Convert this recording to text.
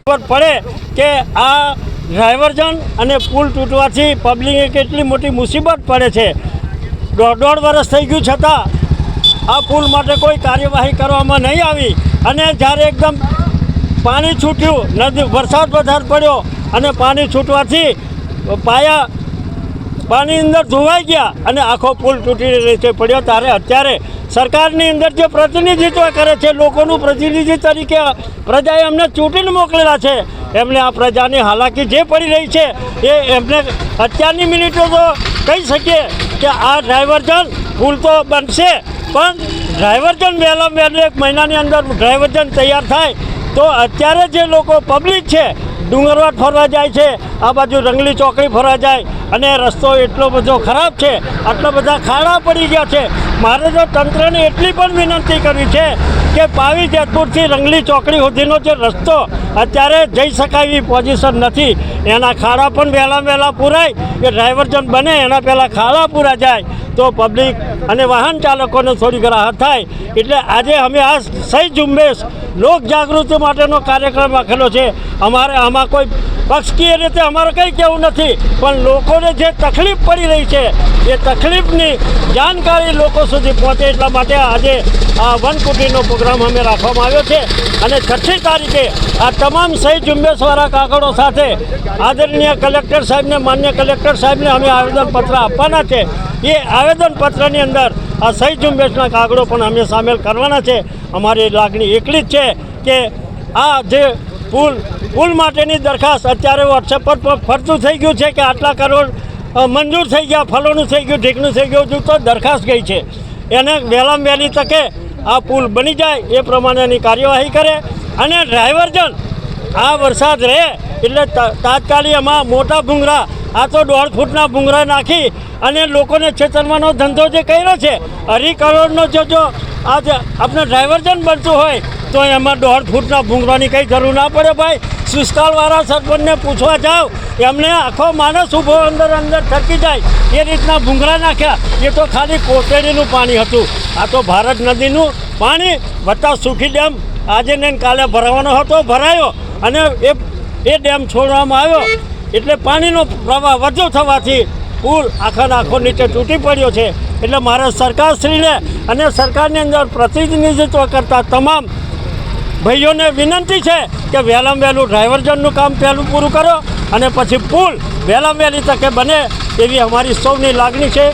પડે કે આ ડાયવર્ઝન અને પુલ તૂટવાથી પબ્લિકને કેટલી મોટી મુસીબત પડે છે। દોઢ વર્ષ થઈ ગયું છતાં આ પુલ માટે કોઈ કાર્યવાહી કરવામાં નહીં આવી અને જ્યારે એકદમ પાણી છૂટ્યું, નદી વરસાદ વધારે પડ્યો અને પાણી છૂટવાથી પાયા પાણી અંદર ધોવાઈ ગયા અને આખો પુલ તૂટી નીચે પડ્યો। ત્યારે અત્યારે સરકારની અંદર જે પ્રતિનિધિત્વ કરે છે, લોકોનું પ્રતિનિધિ તરીકે પ્રજાએ અમને ચૂંટીને મોકલેલા છે, એમને આ પ્રજાની હાલાકી જે પડી રહી છે એ એમને અત્યારની મિનિટો તો કહી શકીએ કે આ ડાયવર્ઝન પુલ તો બનશે, પણ ડાયવર્ઝન વહેલા વહેલું 1 મહિનાની અંદર ડાયવર્ઝન તૈયાર થાય તો અત્યારે જે લોકો પબ્લિક છે ડુંગરવાડ ફરવા જાય છે, આ બાજુ રંગલી ચોકડી ફરવા જાય અને રસ્તો એટલો બધો ખરાબ છે, આટલા બધા ખાડા પડી ગયા છે। મારે તો તંત્રને એટલી પણ વિનંતી કરવી છે કે પાવી જેતપુરથી રંગલી ચોકડી સુધીનો જે રસ્તો અત્યારે જઈ શકાય એવી પોઝિશન નથી, એના ખાડા પણ વહેલા પૂરાય કે ડાયવર્ઝન બને એના પહેલાં ખાડા પૂરા જાય તો પબ્લિક અને વાહન ચાલકોને થોડી રાહત થાય। એટલે આજે અમે આ સહી ઝુંબેશ લોક જાગૃતિ માટેનો કાર્યક્રમ રાખેલો છે। અમારે આમાં કોઈ પક્ષકીય રીતે અમારે કંઈ કહેવું નથી, પણ લોકોને જે તકલીફ પડી રહી છે એ તકલીફની જાણકારી લોકો સુધી પહોંચે એટલા માટે આજે આ વનકુટીનો પ્રોગ્રામ અમે રાખવામાં આવ્યો છે અને 6મી તારીખે આ તમામ સહી ઝુંબેશવાળા કાગળો સાથે આદરણીય કલેક્ટર સાહેબને, માન્ય કલેક્ટર સાહેબને અમે આવેદનપત્ર આપવાના છે। એ આવેદનપત્રની અંદર આ સહી ઝુંબેશના કાગળો પણ અમે સામેલ કરવાના છે। અમારી લાગણી એકલી જ છે કે આ જે પુલ માટેની દરખાસ્ત અત્યારે વોટ્સએપ પર ફરતું થઈ ગયું છે કે આટલા કરોડ મંજૂર થઈ ગયા, ફલોનું થઈ ગયું, ઢીકનું થઈ ગયું, તો દરખાસ્ત ગઈ છે, એને વહેલામાં વહેલી તકે આ પુલ બની જાય એ પ્રમાણેની કાર્યવાહી કરે અને ડાયવર્ઝન આ વરસાદ રહે એટલે તાત્કાલિક એમાં મોટા ભૂંગરા, આ તો 1.5 ફૂટના ભૂંગરા નાખી અને લોકોને છેતરવાનો ધંધો જે કર્યો છે, 2.5 કરોડનો જો આજે આપણે ડાયવર્ઝન બનતું હોય તો એમાં 1.5 ફૂટના ભૂંગરાની કંઈ જરૂર ના પડે ભાઈ। સુસ્કાલવાળા સરપંચને પૂછવા જાઓ, એમને આખો માણસ ઊભો અંદર થકી જાય એ રીતના ભૂંગરા નાખ્યા। એ તો ખાલી કોટેડીનું પાણી હતું, આ તો ભારત નદીનું પાણી વત્તા સુખી ડેમ આજે ને કાલે ભરાવાનો હતો, ભરાયો અને એ ડેમ છોડવામાં આવ્યો એટલે પાણીનો પ્રવાહ વધુ થવાથી પુલ આખો નીચે તૂટી પડ્યો છે। એટલે મારે સરકારશ્રીને અને સરકારની અંદર પ્રતિનિધિત્વ કરતા તમામ ભાઈઓને વિનંતી છે કે વહેલામાં વહેલું ડાયવર્ઝનનું કામ પહેલું પૂરું કરો અને પછી પુલ વહેલામાં વહેલી તકે બને એવી અમારી સૌની લાગણી છે।